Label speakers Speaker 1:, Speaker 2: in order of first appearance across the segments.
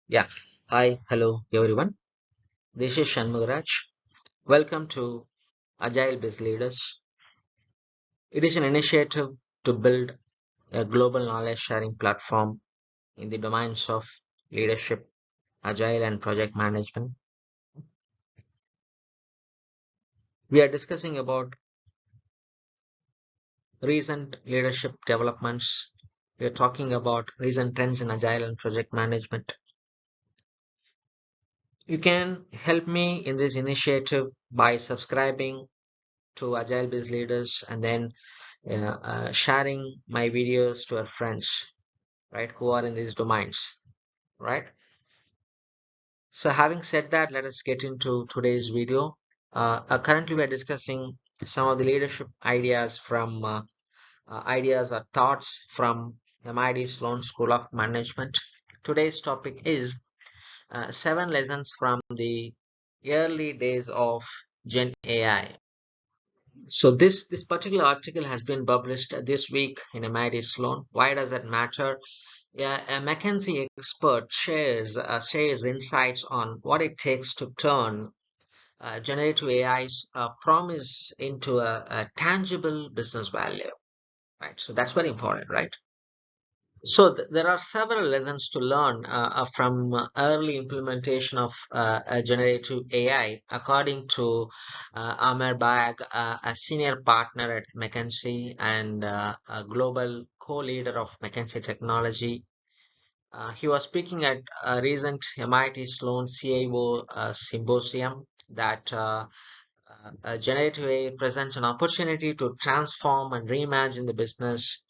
Speaker 1: Yeah. Hi, hello everyone. This is Shanmugaraj. Welcome to AgileBizLeaders. It is an initiative to build a global knowledge sharing platform in the domains of leadership, agile, and project management. We are discussing about recent leadership developments. We are talking about recent trends in agile and project management. You can help me in this initiative by subscribing to Agile Biz Leaders and then sharing my videos to our friends, right, who are in these domains, right? So having said that, let us get into today's video. Currently, we are discussing some of the leadership ideas from ideas or thoughts from MIT Sloan School of Management. Today's topic is 7 lessons from the early days of Gen AI. So this particular article has been published this week in MIT Sloan. Why does that matter? Yeah, a McKinsey expert shares insights on what it takes to turn generative AI's promise into a tangible business value. Right, so that's very important, right? So there are several lessons to learn from early implementation of generative AI, according to Amer Bag, a senior partner at McKinsey and a global co-leader of McKinsey Technology. He was speaking at a recent MIT Sloan CIO symposium that generative AI presents an opportunity to transform and reimagine the business,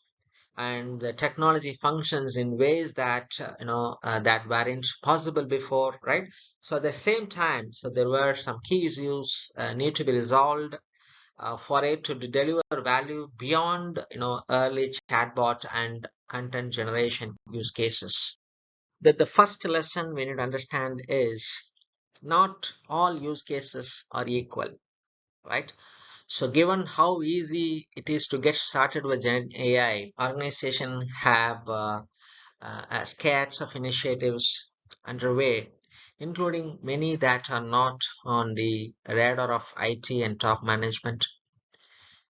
Speaker 1: and the technology functions in ways that that weren't possible before, right? So at the same time, so there were some key issues need to be resolved for it to deliver value beyond early chatbot and content generation use cases. That the first lesson we need to understand is not all use cases are equal, right? So given how easy it is to get started with Gen AI, organizations have scarce of initiatives underway, including many that are not on the radar of IT and top management.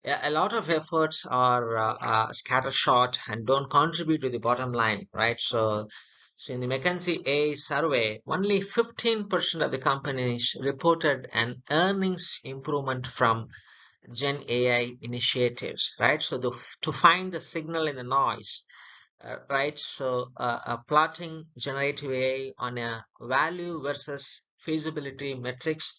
Speaker 1: A lot of efforts are scattershot and don't contribute to the bottom line, right? So in the McKinsey A survey, only 15% of the companies reported an earnings improvement from Gen AI initiatives, right? So to find the signal in the noise, right? So plotting generative AI on a value versus feasibility metrics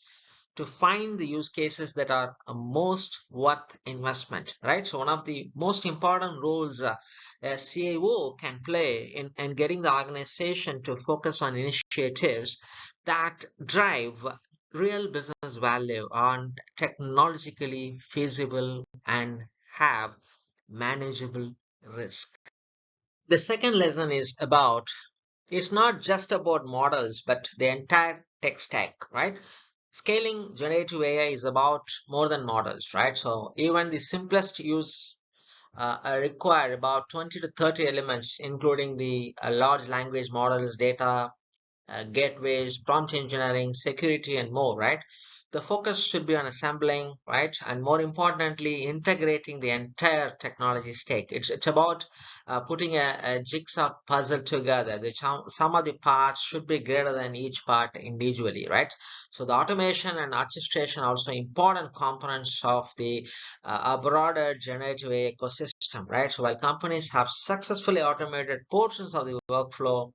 Speaker 1: to find the use cases that are most worth investment, right? So one of the most important roles a CIO can play in getting the organization to focus on initiatives that drive real business value, on technologically feasible and have manageable risk. The second lesson is about, it's not just about models but the entire tech stack, right? Scaling generative AI is about more than models, right? So even the simplest use require about 20 to 30 elements, including the large language models, data, gateways, prompt engineering, security, and more, right? The focus should be on assembling, right? And more importantly, integrating the entire technology stack. It's about putting a jigsaw puzzle together. Some of the parts should be greater than each part individually, right? So the automation and orchestration are also important components of the a broader generative AI ecosystem, right? So while companies have successfully automated portions of the workflow,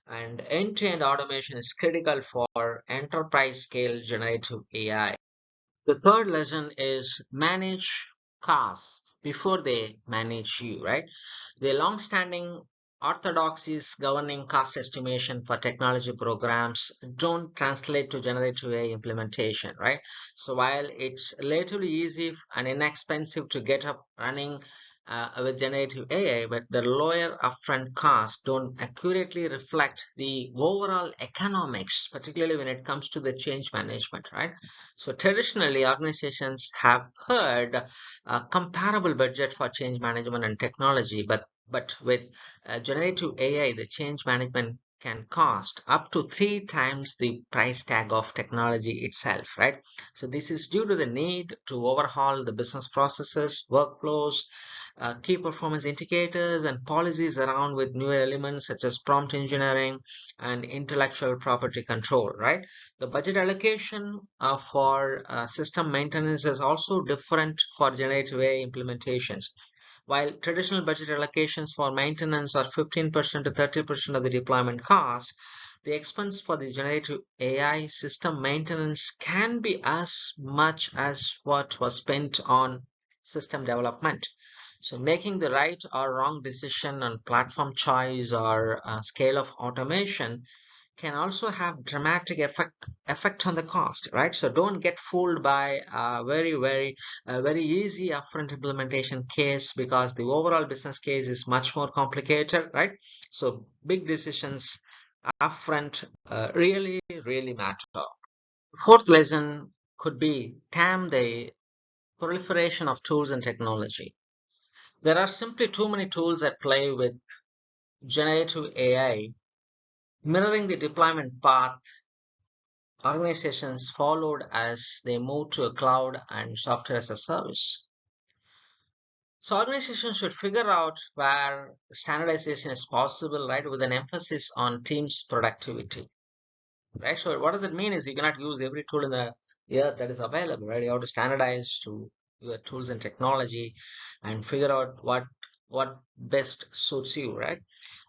Speaker 1: and end-to-end automation is critical for enterprise scale generative AI. The third lesson is manage costs before they manage you, right? The long-standing orthodoxies governing cost estimation for technology programs don't translate to generative AI implementation, right? So while it's relatively easy and inexpensive to get up running with generative AI, but the lower upfront costs don't accurately reflect the overall economics, particularly when it comes to the change management, right? So traditionally, organizations have heard a comparable budget for change management and technology, but with generative AI, the change management can cost up to 3 times the price tag of technology itself, right? So this is due to the need to overhaul the business processes, workflows, key performance indicators, and policies around with new elements such as prompt engineering and intellectual property control, right? The budget allocation for system maintenance is also different for generative AI implementations. While traditional budget allocations for maintenance are 15% to 30% of the deployment cost, the expense for the generative AI system maintenance can be as much as what was spent on system development. So, making the right or wrong decision on platform choice or scale of automation can also have dramatic effect on the cost, right? So don't get fooled by very easy upfront implementation case, because the overall business case is much more complicated, right? So big decisions upfront really matter. Fourth lesson could be tame the proliferation of tools and technology. There are simply too many tools at play with generative AI. Mirroring the deployment path organizations followed as they moved to a cloud and software as a service. So organizations should figure out where standardization is possible, right, with an emphasis on teams productivity, right? So what does it mean is you cannot use every tool in the earth that is available, right? You have to standardize to your tools and technology and figure out what best suits you, right?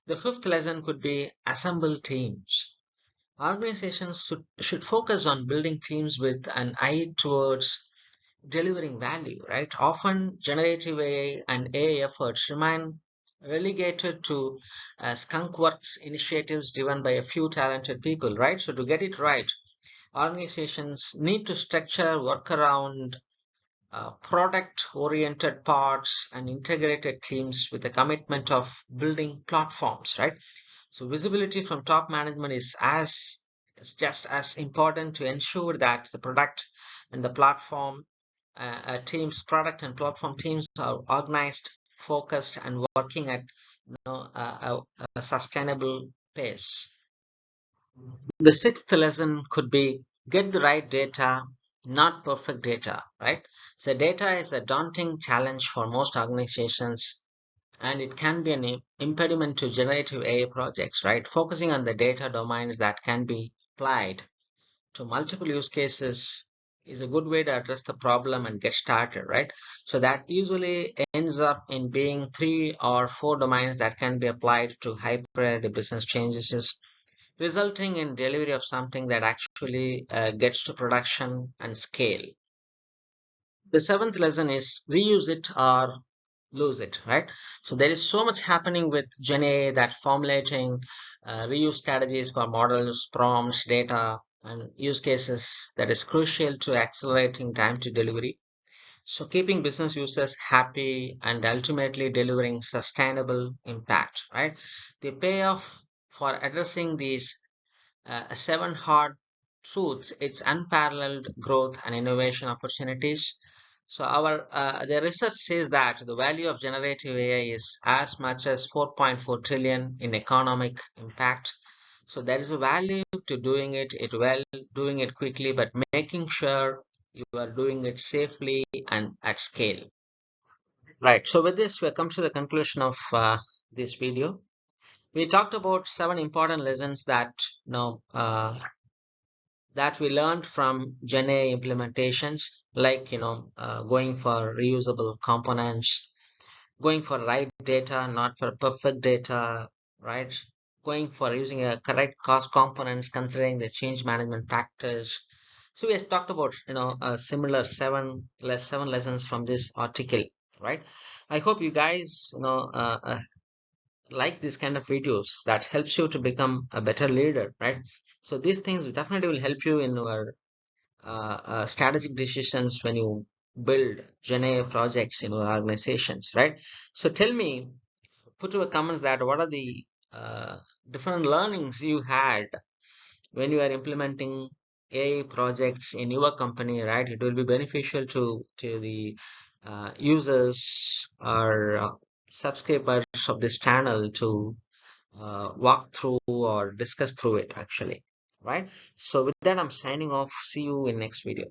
Speaker 1: The fifth lesson could be assemble teams. Organizations should focus on building teams with an eye towards delivering value, right? Often generative AI and AI efforts remain relegated to skunkworks initiatives driven by a few talented people, right? So to get it right, organizations need to structure work around product oriented parts and integrated teams with a commitment of building platforms, right? So visibility from top management is just as important to ensure that the product and the platform teams, product and platform teams are organized, focused, and working at a sustainable pace. The sixth lesson could be get the right data, not perfect data, right? So data is a daunting challenge for most organizations, and it can be an impediment to generative AI projects, right? Focusing on the data domains that can be applied to multiple use cases is a good way to address the problem and get started, right? So that usually ends up in being 3 or 4 domains that can be applied to high priority business changes, resulting in delivery of something that actually gets to production and scale. The seventh lesson is reuse it or lose it, right? So there is so much happening with GenAI that formulating reuse strategies for models, prompts, data, and use cases that is crucial to accelerating time to delivery. So keeping business users happy and ultimately delivering sustainable impact, right? The payoff for addressing these seven hard truths, it's unparalleled growth and innovation opportunities. So our the research says that the value of generative AI is as much as 4.4 trillion in economic impact. So there is a value to doing it well, doing it quickly, but making sure you are doing it safely and at scale. Right. So with this, we come to the conclusion of this video. We talked about 7 important lessons that we learned from GenAI implementations, like going for reusable components, going for right data, not for perfect data, right? Going for using a correct cost components, considering the change management factors. So we have talked about similar seven lessons from this article, right? I hope you guys like this kind of videos that helps you to become a better leader, right? So these things definitely will help you in your strategic decisions when you build GenAI projects in your organizations, right? So tell me, put your comments that what are the different learnings you had when you are implementing AI projects in your company, right? It will be beneficial to the users or subscribers of this channel to walk through or discuss through it actually, right? So with that, I'm signing off. See you in next video.